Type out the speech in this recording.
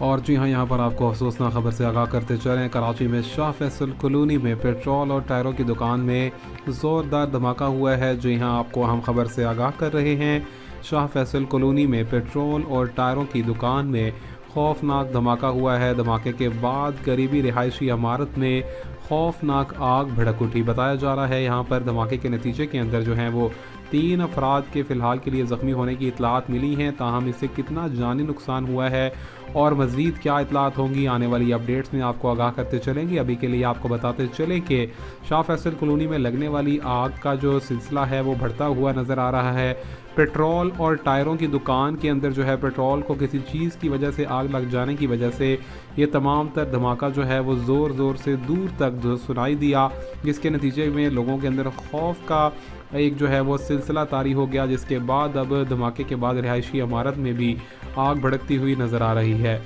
और जी हाँ, यहाँ पर आपको अफसोसनाक खबर से आगाह करते चलें। कराची में शाह फैसल कॉलोनी में पेट्रोल और टायरों की दुकान में ज़ोरदार धमाका हुआ है। जी हाँ, आपको हम खबर से आगाह कर रहे हैं। शाह फैसल कॉलोनी में पेट्रोल और टायरों की दुकान में खौफनाक धमाका हुआ है। धमाके के बाद करीबी रिहायशी इमारत में खौफनाक आग भड़क उठी। बताया जा रहा है यहाँ पर धमाके के नतीजे के अंदर जो हैं वो 3 अफराद के फ़िलहाल के लिए ज़ख्मी होने की इतलात मिली हैं। ताहम इससे कितना जानी नुकसान हुआ है और मज़ीद क्या इतलात होंगी आने वाली अपडेट्स में आपको आगाह करते चलेंगे। अभी के लिए आपको बताते चलें कि शाह फैसल कॉलोनी में लगने वाली आग का जो सिलसिला है वो बढ़ता हुआ नज़र आ रहा है। पेट्रोल और टायरों की दुकान के अंदर जो है पेट्रोल को किसी चीज़ की वजह से आग लग जाने की वजह से ये तमाम तर धमाका जो है वो ज़ोर ज़ोर से दूर तक जो सुनाई दिया, जिसके नतीजे में लोगों के अंदर खौफ का एक जो है वो सिलसिला तारी हो गया, जिसके बाद अब धमाके के बाद रिहायशी इमारत में भी आग भड़कती हुई नज़र आ रही है।